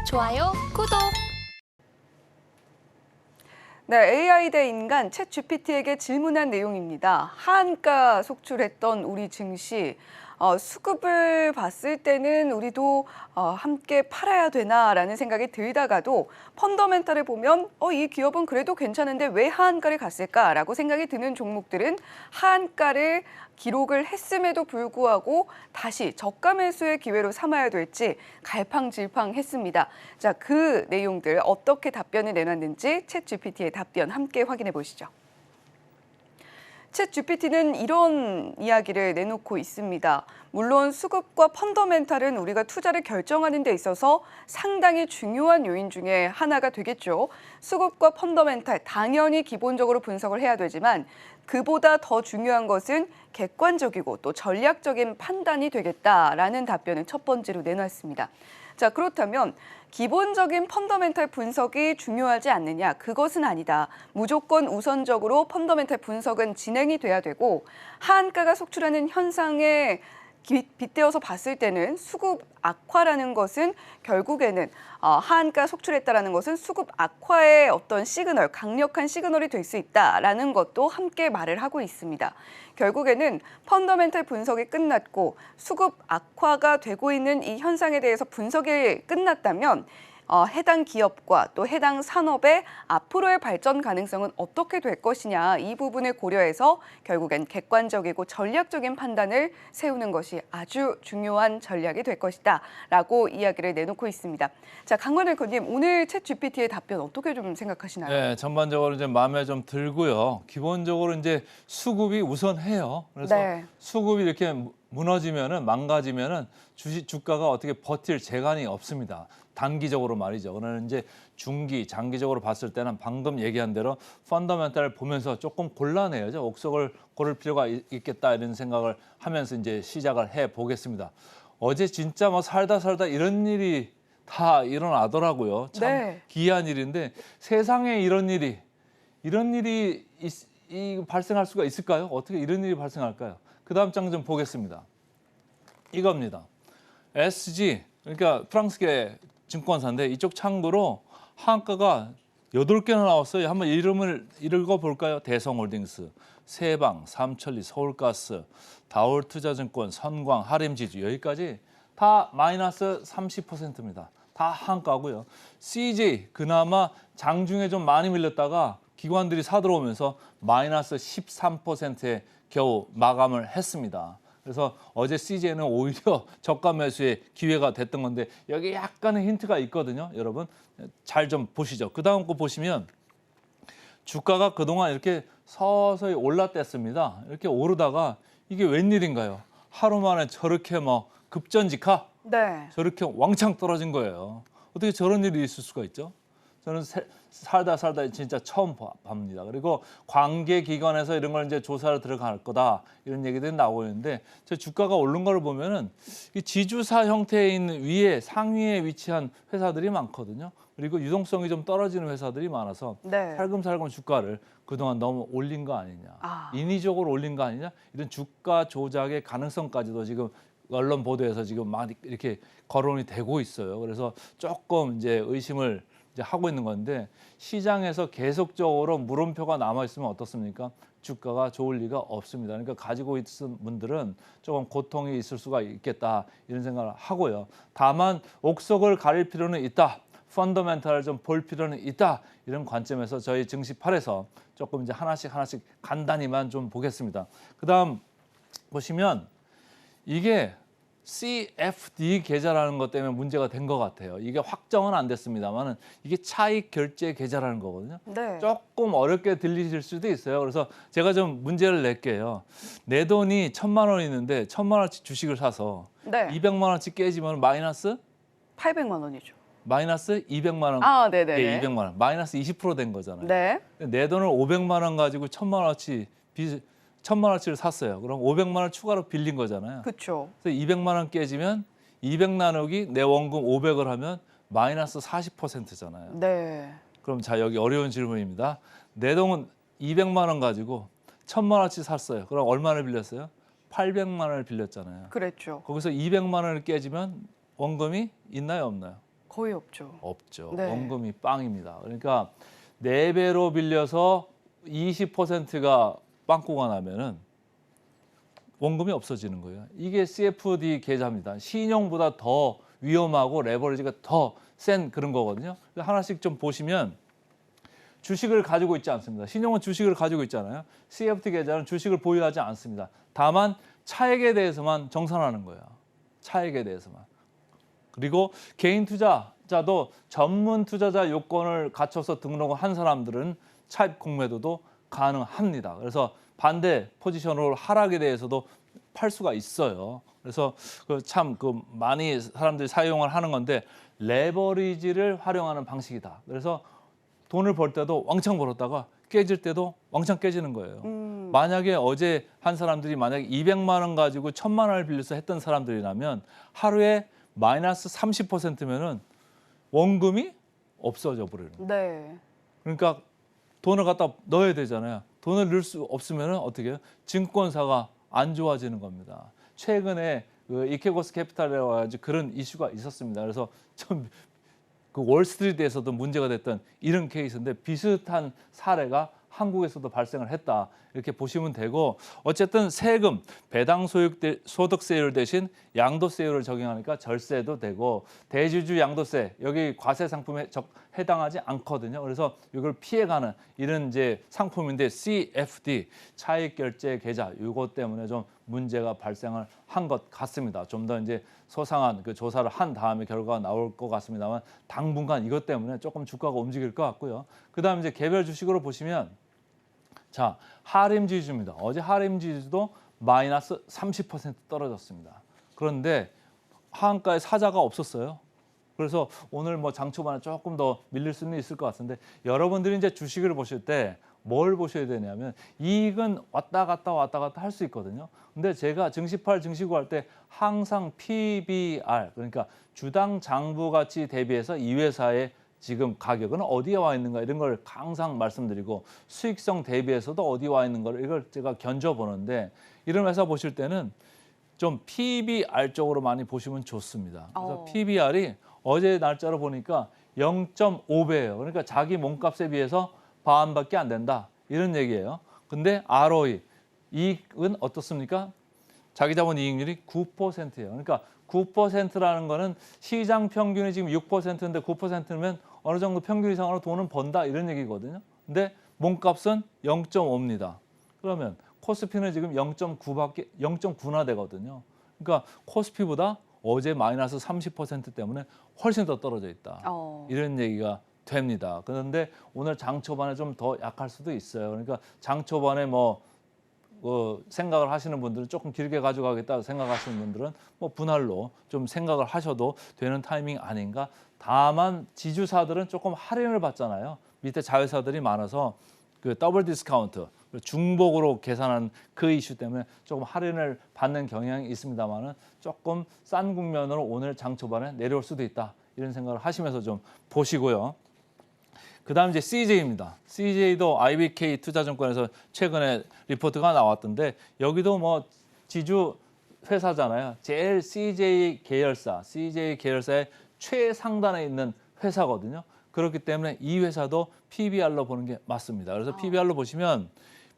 좋아요, 구독. 네, AI 대 인간 챗 GPT에게 질문한 내용입니다. 하한가 속출했던 우리 증시, 수급을 봤을 때는 우리도 함께 팔아야 되나라는 생각이 들다가도 펀더멘탈을 보면 이 기업은 그래도 괜찮은데 왜 하한가를 갔을까라고 생각이 드는 종목들은 하한가를 기록을 했음에도 불구하고 다시 저가 매수의 기회로 삼아야 될지 갈팡질팡했습니다. 자, 그 내용들 어떻게 답변을 내놨는지 챗 GPT의 답변 함께 확인해 보시죠. 챗 GPT는 이런 이야기를 내놓고 있습니다. 물론 수급과 펀더멘탈은 우리가 투자를 결정하는 데 있어서 상당히 중요한 요인 중에 하나가 되겠죠. 수급과 펀더멘탈 당연히 기본적으로 분석을 해야 되지만 그보다 더 중요한 것은 객관적이고 또 전략적인 판단이 되겠다라는 답변을 첫 번째로 내놨습니다. 자, 그렇다면 기본적인 펀더멘탈 분석이 중요하지 않느냐? 그것은 아니다. 무조건 우선적으로 펀더멘탈 분석은 진행이 돼야 되고 하한가가 속출하는 현상에 빗대어서 봤을 때는 수급 악화라는 것은 결국에는 하한가 속출했다라는 것은 수급 악화의 어떤 시그널, 강력한 시그널이 될 수 있다라는 것도 함께 말을 하고 있습니다. 결국에는 펀더멘탈 분석이 끝났고 수급 악화가 되고 있는 이 현상에 대해서 분석이 끝났다면 해당 기업과 또 해당 산업의 앞으로의 발전 가능성은 어떻게 될 것이냐 이 부분을 고려해서 결국엔 객관적이고 전략적인 판단을 세우는 것이 아주 중요한 전략이 될 것이다 라고 이야기를 내놓고 있습니다. 자, 강만일 의원님, 오늘 챗 GPT의 답변 어떻게 좀 생각하시나요? 네, 전반적으로 이제 마음에 좀 들고요. 기본적으로 이제 수급이 우선해요. 그래서 네. 수급이 이렇게 무너지면은 망가지면은 주가가 어떻게 버틸 재간이 없습니다. 단기적으로 말이죠. 그러나 이제 중기, 장기적으로 봤을 때는 방금 얘기한 대로 펀더멘탈을 보면서 조금 곤란해요. 옥석을 고를 필요가 있겠다 이런 생각을 하면서 이제 시작을 해 보겠습니다. 어제 진짜 뭐 살다 이런 일이 다 일어나더라고요. 참 네. 기이한 일인데 세상에 이런 일이 발생할 수가 있을까요? 어떻게 이런 일이 발생할까요? 그 다음 장 좀 보겠습니다. 이겁니다. SG, 그러니까 프랑스계 증권사인데 이쪽 창구로 하한가가 8개나 나왔어요. 한번 이름을 읽어볼까요? 대성홀딩스, 세방, 삼천리, 서울가스, 다올투자증권, 선광, 하림지주 여기까지 다 마이너스 30%입니다. 다 한가고요. CJ 그나마 장중에 좀 많이 밀렸다가 기관들이 사들어오면서 마이너스 13%에 겨우 마감을 했습니다. 그래서 어제 CJ는 오히려 저가 매수의 기회가 됐던 건데 여기 약간의 힌트가 있거든요. 여러분 잘 좀 보시죠. 그 다음 거 보시면 주가가 그동안 이렇게 서서히 올랐댔습니다. 이렇게 오르다가 이게 웬일인가요? 하루 만에 저렇게 뭐 급전직하? 네. 저렇게 왕창 떨어진 거예요. 어떻게 저런 일이 있을 수가 있죠? 저는 살다 진짜 처음 봅니다. 그리고 관계기관에서 이런 걸 이제 조사를 들어갈 거다 이런 얘기들이 나오고 있는데 저 주가가 오른 걸 보면은 이 지주사 형태에 있는 위에 상위에 위치한 회사들이 많거든요. 그리고 유동성이 좀 떨어지는 회사들이 많아서 네. 살금살금 주가를 그동안 너무 올린 거 아니냐, 인위적으로 올린 거 아니냐 이런 주가 조작의 가능성까지도 지금 언론 보도에서 지금 막 이렇게 거론이 되고 있어요. 그래서 조금 이제 의심을 이제 하고 있는 건데 시장에서 계속적으로 물음표가 남아 있으면 어떻습니까? 주가가 좋을 리가 없습니다. 그러니까 가지고 있는 분들은 조금 고통이 있을 수가 있겠다 이런 생각을 하고요. 다만 옥석을 가릴 필요는 있다. 펀더멘탈을 좀 볼 필요는 있다. 이런 관점에서 저희 증시8에서 조금 이제 하나씩 간단히만 좀 보겠습니다. 그다음 보시면 이게 CFD 계좌라는 것 때문에 문제가 된 것 같아요. 이게 확정은 안 됐습니다만은 이게 차익 결제 계좌라는 거거든요. 네. 조금 어렵게 들리실 수도 있어요. 그래서 제가 좀 문제를 낼게요. 내 돈이 1,000만 원 있는데 1,000만 원치 주식을 사서 네. 200만 원치 깨지면 마이너스 800만 원이죠. 200만 원. 네네네. 예, 200만 원. 마이너스 20% 된 거잖아요. 네. 내 돈을 500만 원 가지고 1,000만 원치 1,000만 원치를 샀어요. 그럼 500만 원 추가로 빌린 거잖아요. 그렇죠. 그래서 200만 원 깨지면 200 나누기 내 원금 500을 하면 마이너스 40%잖아요. 네. 그럼 자 여기 어려운 질문입니다. 내 돈은 200만 원 가지고 1,000만 원치 샀어요. 그럼 얼마를 빌렸어요? 800만 원을 빌렸잖아요. 그랬죠. 거기서 200만 원을 깨지면 원금이 있나요, 없나요? 거의 없죠. 없죠. 네. 원금이 빵입니다. 그러니까 4배로 빌려서 20%가 빵꾸가 나면은 원금이 없어지는 거예요. 이게 CFD 계좌입니다. 신용보다 더 위험하고 레버리지가 더 센 그런 거거든요. 하나씩 좀 보시면 주식을 가지고 있지 않습니다. 신용은 주식을 가지고 있잖아요. CFD 계좌는 주식을 보유하지 않습니다. 다만 차액에 대해서만 정산하는 거예요. 차액에 대해서만. 그리고 개인 투자자도 전문 투자자 요건을 갖춰서 등록을 한 사람들은 차입 공매도도 가능합니다. 그래서 반대 포지션으로 하락에 대해서도 팔 수가 있어요. 그래서 참 많이 사람들이 사용을 하는 건데 레버리지를 활용하는 방식이다. 그래서 돈을 벌 때도 왕창 벌었다가 깨질 때도 왕창 깨지는 거예요. 만약에 어제 한 사람들이 만약에 200만 원 가지고 1000만 원을 빌려서 했던 사람들이라면 하루에 마이너스 30%면은 원금이 없어져 버리는 거예요. 네. 그러니까 돈을 갖다 넣어야 되잖아요. 돈을 넣을 수 없으면 어떻게 해요? 증권사가 안 좋아지는 겁니다. 최근에 이케고스 캐피탈이라고 해가지고 그런 이슈가 있었습니다. 그래서 좀 그 월스트리트에서도 문제가 됐던 이런 케이스인데 비슷한 사례가 한국에서도 발생을 했다. 이렇게 보시면 되고 어쨌든 세금, 배당 소득세율 대신 양도세율을 적용하니까 절세도 되고 대주주 양도세 여기 과세 상품에 해당하지 않거든요. 그래서 이걸 피해가는 이런 이제 상품인데 CFD 차익 결제 계좌 이것 때문에 좀 문제가 발생을 한 것 같습니다. 좀 더 이제 소상한 그 조사를 한 다음에 결과가 나올 것 같습니다만 당분간 이것 때문에 조금 주가가 움직일 것 같고요. 그다음 이제 개별 주식으로 보시면 자, 하림 지수입니다. 어제 하림 지수도 마이너스 30% 떨어졌습니다. 그런데 하한가에 사자가 없었어요. 그래서 오늘 뭐 장 초반에 조금 더 밀릴 수는 있을 것 같은데 여러분들이 이제 주식을 보실 때 뭘 보셔야 되냐면 이익은 왔다 갔다 할 수 있거든요. 근데 제가 증시팔 증시구 할 때 항상 PBR 그러니까 주당 장부 가치 대비해서 이 회사의 지금 가격은 어디에 와 있는가 이런 걸 항상 말씀드리고 수익성 대비해서도 어디 와 있는 걸 이걸 제가 견져보는데 이런 회사 보실 때는 좀 PBR 쪽으로 많이 보시면 좋습니다. 그래서 PBR이 어제 날짜로 보니까 0.5배예요. 그러니까 자기 몸값에 비해서 반밖에 안 된다 이런 얘기예요. 근데 ROE 이익은 어떻습니까? 자기 자본 이익률이 9%예요. 그러니까 9%라는 거는 시장 평균이 지금 6%인데 9%면 어느 정도 평균 이상으로 돈은 번다 이런 얘기거든요. 근데 몸값은 0.5입니다. 그러면 코스피는 지금 0.9나 되거든요. 그러니까 코스피보다 어제 마이너스 30% 때문에 훨씬 더 떨어져 있다. 이런 얘기가 됩니다. 그런데 오늘 장 초반에 좀 더 약할 수도 있어요. 그러니까 장 초반에 생각을 하시는 분들은 조금 길게 가져가겠다 생각하시는 분들은 뭐 분할로 좀 생각을 하셔도 되는 타이밍 아닌가. 다만 지주사들은 조금 할인을 받잖아요. 밑에 자회사들이 많아서 그 더블 디스카운트 중복으로 계산한 그 이슈 때문에 조금 할인을 받는 경향이 있습니다만은 조금 싼 국면으로 오늘 장 초반에 내려올 수도 있다. 이런 생각을 하시면서 좀 보시고요. 그다음 이제 CJ입니다. CJ도 IBK 투자증권에서 최근에 리포트가 나왔던데 여기도 뭐 지주 회사잖아요. 제일 CJ 계열사의 최상단에 있는 회사거든요. 그렇기 때문에 이 회사도 PBR로 보는 게 맞습니다. 그래서 PBR로 보시면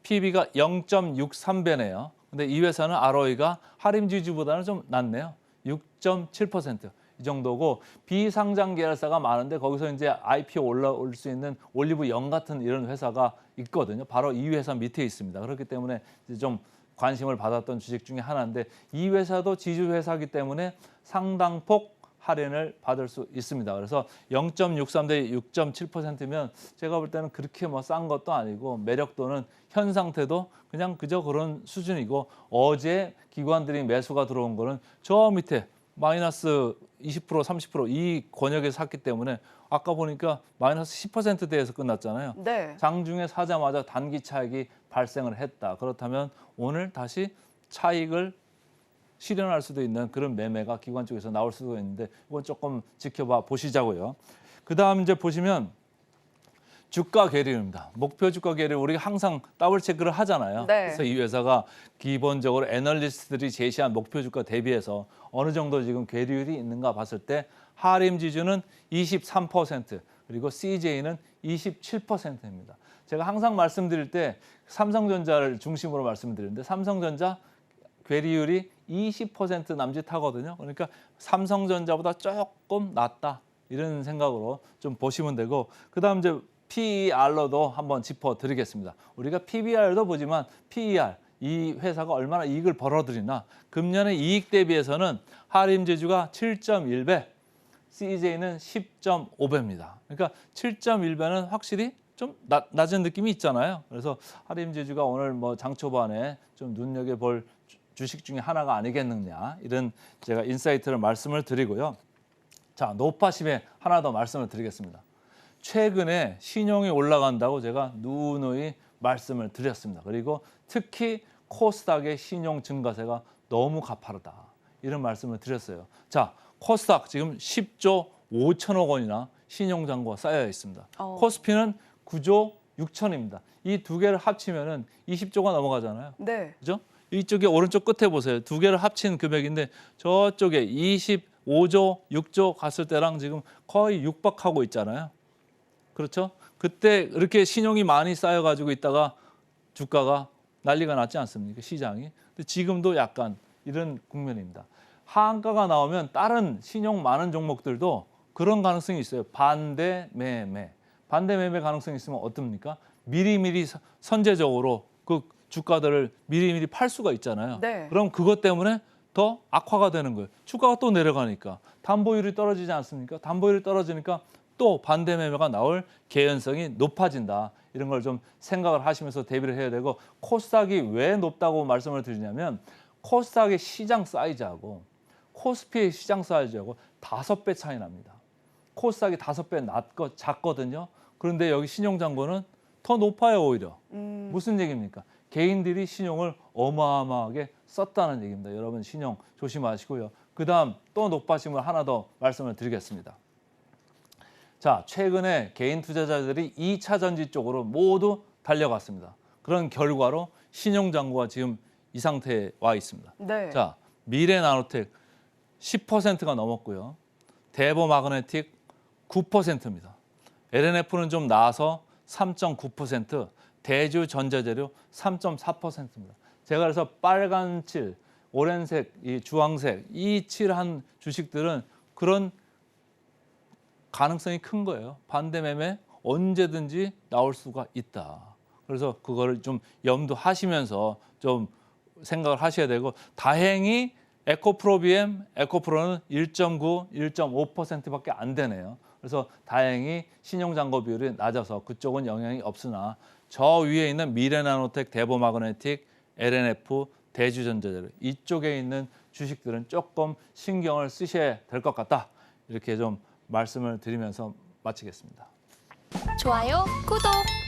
PB가 0.63배네요. 근데 이 회사는 ROE가 하림 지주보다는 좀 낮네요. 6.7%. 이 정도고 비상장 계열사가 많은데 거기서 이제 IPO 올라올 수 있는 올리브 영 같은 이런 회사가 있거든요. 바로 이 회사 밑에 있습니다. 그렇기 때문에 이제 좀 관심을 받았던 주식 중에 하나인데 이 회사도 지주 회사이기 때문에 상당폭 할인을 받을 수 있습니다. 그래서 0.63 대 6.7%면 제가 볼 때는 그렇게 뭐 싼 것도 아니고 매력도는 현 상태도 그냥 그저 그런 수준이고 어제 기관들이 매수가 들어온 거는 저 밑에 마이너스 20% 30%이 권역에서 샀기 때문에 아까 보니까 마이너스 10%대에서 끝났잖아요. 네. 장중에 사자마자 단기 차익이 발생을 했다. 그렇다면 오늘 다시 차익을 실현할 수도 있는 그런 매매가 기관 쪽에서 나올 수도 있는데 이건 조금 지켜봐 보시자고요. 그다음 이제 보시면 주가 계리입니다. 목표 주가 계리 우리가 항상 더블 체크를 하잖아요. 네. 그래서 이 회사가 기본적으로 애널리스트들이 제시한 목표 주가 대비해서 어느 정도 지금 계리율이 있는가 봤을 때 하림 지주는 23%, 그리고 CJ는 27%입니다. 제가 항상 말씀드릴 때 삼성전자를 중심으로 말씀드리는데 삼성전자 괴리율이 20% 남짓하거든요. 그러니까 삼성전자보다 조금 낫다 이런 생각으로 좀 보시면 되고, 그다음 이제 PER로도 한번 짚어드리겠습니다. 우리가 PBR도 보지만 PER, 이 회사가 얼마나 이익을 벌어들이나, 금년의 이익 대비해서는 하림제주가 7.1배, CJ는 10.5배입니다. 그러니까 7.1배는 확실히 좀 낮은 느낌이 있잖아요. 그래서 하림제주가 오늘 뭐 장 초반에 좀 눈여겨볼 주식 중에 하나가 아니겠느냐, 이런 제가 인사이트를 말씀을 드리고요. 자, 노파심에 하나 더 말씀을 드리겠습니다. 최근에 신용이 올라간다고 제가 누누이 말씀을 드렸습니다. 그리고 특히 코스닥의 신용 증가세가 너무 가파르다, 이런 말씀을 드렸어요. 자, 코스닥 지금 10조 5천억 원이나 신용 잔고가 쌓여 있습니다. 코스피는 9조 6천입니다. 이 두 개를 합치면은 20조가 넘어가잖아요. 네. 그죠? 이쪽에 오른쪽 끝에 보세요. 두 개를 합친 금액인데 저쪽에 25조, 6조 갔을 때랑 지금 거의 육박하고 있잖아요. 그렇죠? 그때 이렇게 신용이 많이 쌓여가지고 있다가 주가가 난리가 났지 않습니까? 시장이. 근데 지금도 약간 이런 국면입니다. 하한가가 나오면 다른 신용 많은 종목들도 그런 가능성이 있어요. 반대 매매. 반대 매매 가능성이 있으면 어떻습니까? 미리미리 선제적으로 그 주가들을 미리미리 팔 수가 있잖아요. 네. 그럼 그것 때문에 더 악화가 되는 거예요. 주가가 또 내려가니까 담보율이 떨어지지 않습니까? 담보율이 떨어지니까 또 반대 매매가 나올 개연성이 높아진다. 이런 걸 좀 생각을 하시면서 대비를 해야 되고, 코스닥이 왜 높다고 말씀을 드리냐면 코스닥의 시장 사이즈하고 코스피의 시장 사이즈하고 5배 차이 납니다. 코스닥이 5배 작거든요. 그런데 여기 신용잔고는 더 높아요, 오히려. 무슨 얘기입니까? 개인들이 신용을 어마어마하게 썼다는 얘기입니다. 여러분 신용 조심하시고요. 그다음 또 높아짐을 하나 더 말씀을 드리겠습니다. 자, 최근에 개인 투자자들이 2차 전지 쪽으로 모두 달려갔습니다. 그런 결과로 신용잔고가 지금 이 상태에 와 있습니다. 네. 자, 미래나노텍 10%가 넘었고요. 대보마그네틱 9%입니다. LNF는 좀 나아서 3.9%, 대주전자재료 3.4%입니다. 제가 그래서 빨간 칠, 오렌색, 이 주황색, 이 칠한 주식들은 그런 가능성이 큰 거예요. 반대 매매 언제든지 나올 수가 있다. 그래서 그거를 좀 염두하시면서 좀 생각을 하셔야 되고, 다행히 에코프로비엠, 에코프로는 1.9, 1.5%밖에 안 되네요. 그래서 다행히 신용잔고 비율이 낮아서 그쪽은 영향이 없으나 저 위에 있는 미래나노텍, 대보마그네틱, LNF, 대주전자재료 이쪽에 있는 주식들은 조금 신경을 쓰셔야 될 것 같다. 이렇게 좀 말씀을 드리면서 마치겠습니다. 좋아요, 구독!